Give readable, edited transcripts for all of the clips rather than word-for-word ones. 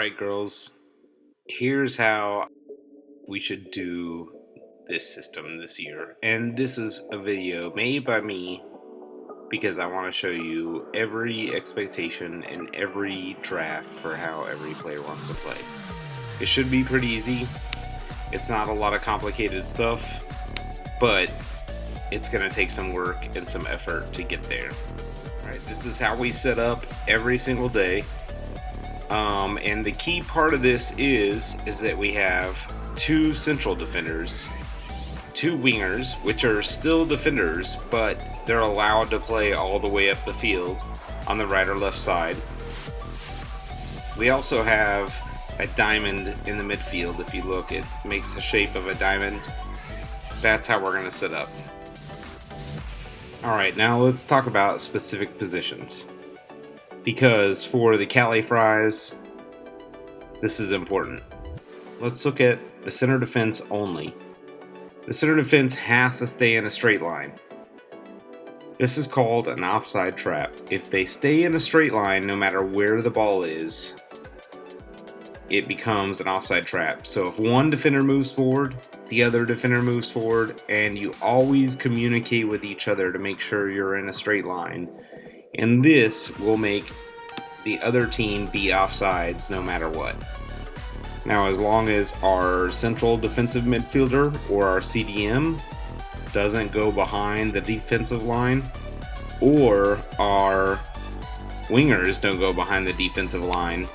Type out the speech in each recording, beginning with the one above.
Alright, girls, here's how we should do this system this year. And this is a video made by me because I want to show you every expectation and every draft for how every player wants to play. It should be pretty easy. It's not a lot of complicated stuff, but it's going to take some work and some effort to get there. Alright, this is how we set up every single day. And the key part of this is that we have two central defenders, two wingers, which are still defenders, but they're allowed to play all the way up the field on the right or left side. We also have a diamond in the midfield. If you look, it makes the shape of a diamond. That's how we're going to set up. Alright, now let's talk about specific positions. Because for the Cali fries, this is important. Let's look at the center defense only. The center defense has to stay in a straight line. This is called an offside trap. If they stay in a straight line, no matter where the ball is, it becomes an offside trap. So if one defender moves forward, the other defender moves forward, and you always communicate with each other to make sure you're in a straight line. And this will make the other team be offsides no matter what. Now, as long as our central defensive midfielder or our CDM doesn't go behind the defensive line, or our wingers don't go behind the defensive line,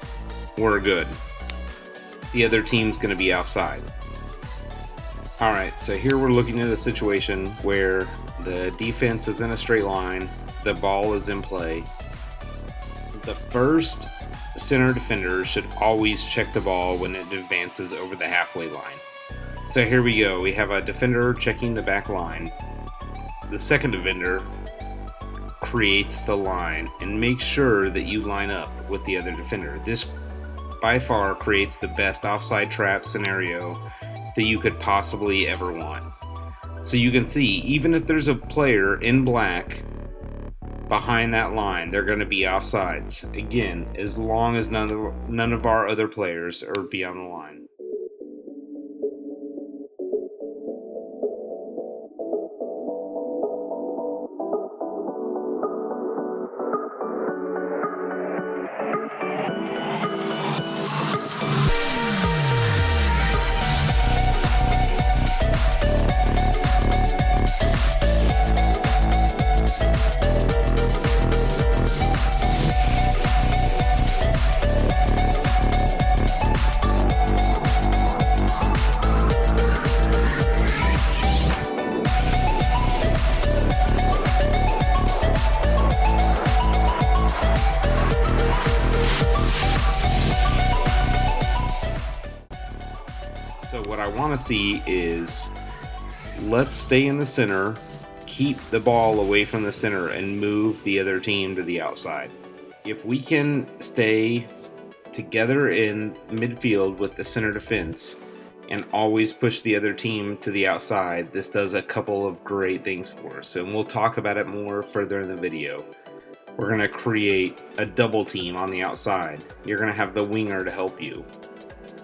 we're good. The other team's going to be offside. Alright, so here we're looking at a situation where the defense is in a straight line, the ball is in play. The first center defender should always check the ball when it advances over the halfway line. So here we go, we have a defender checking the back line. The second defender creates the line and makes sure that you line up with the other defender. This by far creates the best offside trap scenario that you could possibly ever want. So you can see, even if there's a player in black behind that line, they're going to be offsides. Again, as long as none of our other players are beyond the line. So what I want to see is, let's stay in the center, keep the ball away from the center, and move the other team to the outside. If we can stay together in midfield with the center defense and always push the other team to the outside, this does a couple of great things for us, and we'll talk about it more further in the video. We're going to create a double team on the outside. You're going to have the winger to help you.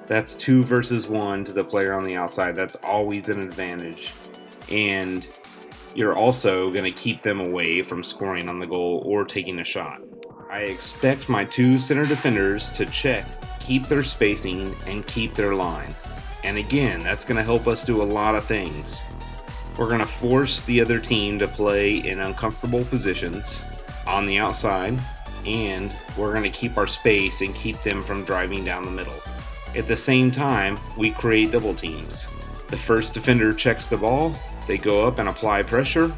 That's 2 versus 1 to the player on the outside. That's always an advantage. And you're also going to keep them away from scoring on the goal or taking a shot. I expect my 2 center defenders to check, keep their spacing, and keep their line. And again, that's going to help us do a lot of things. We're going to force the other team to play in uncomfortable positions on the outside, and we're going to keep our space and keep them from driving down the middle. At the same time, we create double teams. The first defender checks the ball, they go up and apply pressure.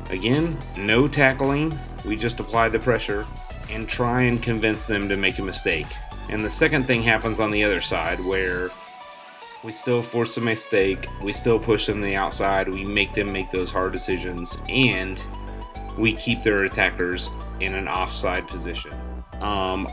Again, no tackling, we just apply the pressure and try and convince them to make a mistake. And the second thing happens on the other side, where we still force a mistake, we still push them to the outside, we make them make those hard decisions, and we keep their attackers in an offside position.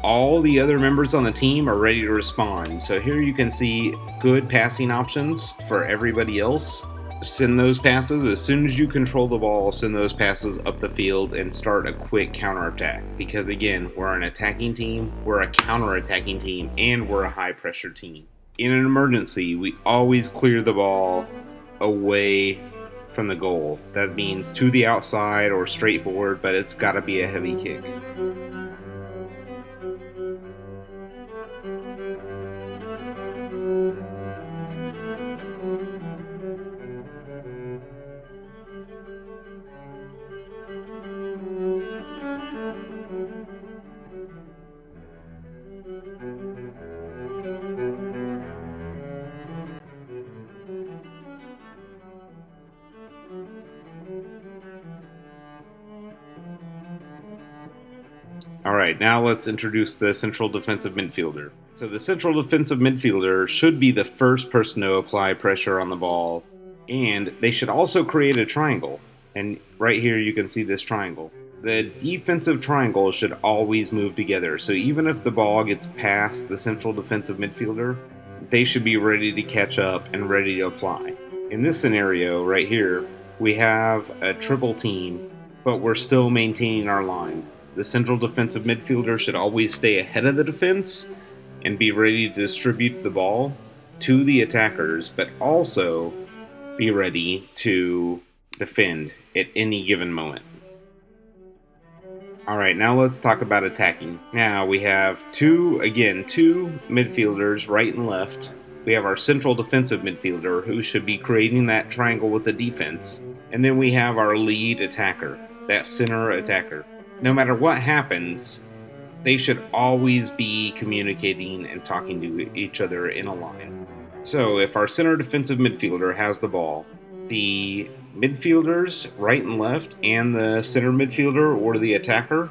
All the other members on the team are ready to respond. So here you can see good passing options for everybody else. Send those passes as soon as you control the ball. Send those passes up the field and start a quick counterattack. Because again, we're an attacking team, we're a counterattacking team, and we're a high pressure team. In an emergency, we always clear the ball away from the goal. That means to the outside or straight forward, but it's got to be a heavy kick. Alright, now let's introduce the central defensive midfielder. So the central defensive midfielder should be the first person to apply pressure on the ball, and they should also create a triangle. And right here you can see this triangle. The defensive triangle should always move together, so even if the ball gets past the central defensive midfielder, they should be ready to catch up and ready to apply. In this scenario right here, we have a triple team, but we're still maintaining our line. The central defensive midfielder should always stay ahead of the defense and be ready to distribute the ball to the attackers, but also be ready to defend at any given moment. Alright, now let's talk about attacking. Now we have two midfielders, right and left. We have our central defensive midfielder, who should be creating that triangle with the defense. And then we have our lead attacker, that center attacker. No matter what happens, they should always be communicating and talking to each other in a line. So if our center defensive midfielder has the ball, the midfielders, right and left, and the center midfielder or the attacker,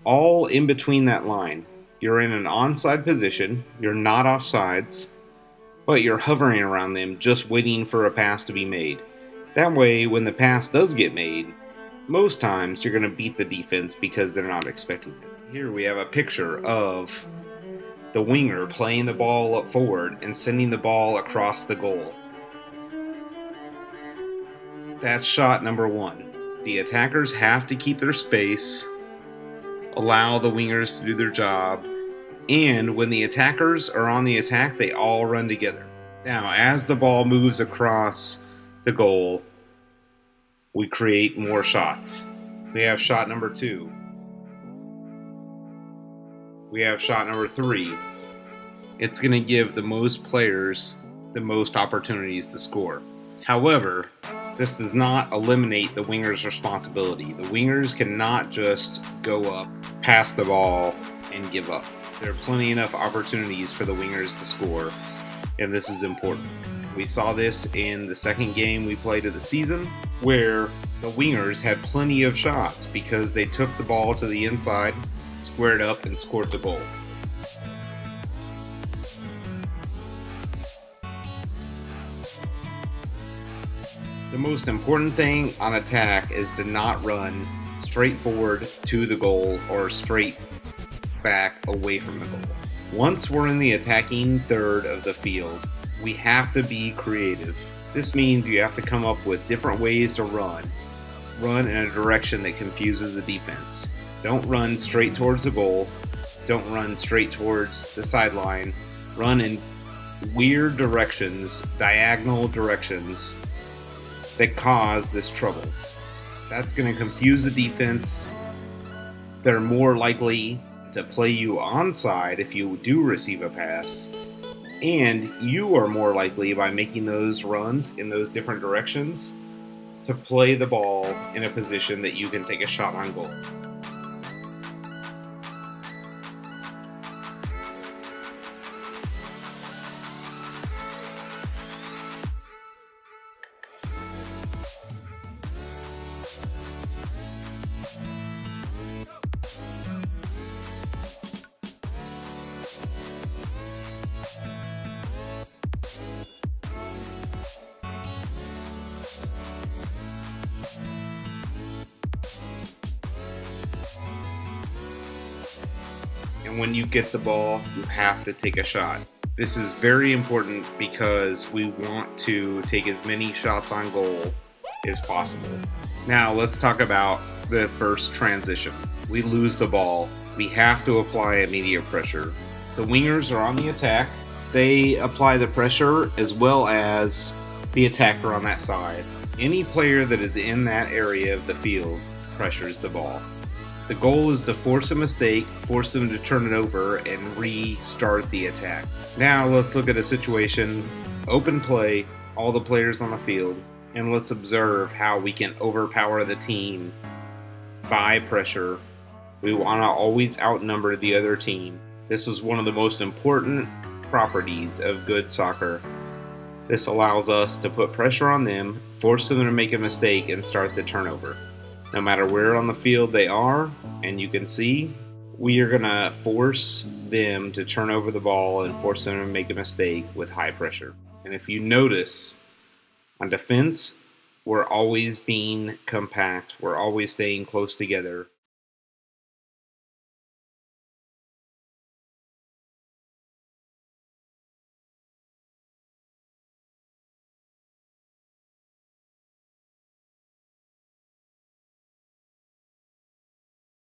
all in between that line. You're in an onside position, you're not offsides, but you're hovering around them just waiting for a pass to be made. That way, when the pass does get made, most times you're going to beat the defense because they're not expecting it. Here we have a picture of the winger playing the ball up forward and sending the ball across the goal. That's shot number one. The attackers have to keep their space, allow the wingers to do their job, and when the attackers are on the attack, they all run together. Now, as the ball moves across the goal, we create more shots. We have shot number 2. We have shot number 3. It's going to give the most players the most opportunities to score. However, this does not eliminate the winger's responsibility. The wingers cannot just go up, pass the ball, and give up. There are plenty enough opportunities for the wingers to score, and this is important. We saw this in the second game we played of the season, where the wingers had plenty of shots because they took the ball to the inside, squared up, and scored the goal. The most important thing on attack is to not run straight forward to the goal or straight back away from the goal. Once we're in the attacking third of the field, we have to be creative. This means you have to come up with different ways to run in a direction that confuses the defense. Don't run straight towards the goal. Don't run straight towards the sideline. Run in weird directions, diagonal directions that cause this trouble. That's going to confuse the defense. They're more likely to play you onside if you do receive a pass. And you are more likely, by making those runs in those different directions, to play the ball in a position that you can take a shot on goal. And when you get the ball, you have to take a shot. This is very important because we want to take as many shots on goal as possible. Now let's talk about the first transition. We lose the ball. We have to apply immediate pressure. The wingers are on the attack. They apply the pressure as well as the attacker on that side. Any player that is in that area of the field pressures the ball. The goal is to force a mistake, force them to turn it over, and restart the attack. Now let's look at a situation, open play, all the players on the field, and let's observe how we can overpower the team by pressure. We want to always outnumber the other team. This is one of the most important properties of good soccer. This allows us to put pressure on them, force them to make a mistake, and start the turnover. No matter where on the field they are, and you can see, we are going to force them to turn over the ball and force them to make a mistake with high pressure. And if you notice, on defense, we're always being compact. We're always staying close together.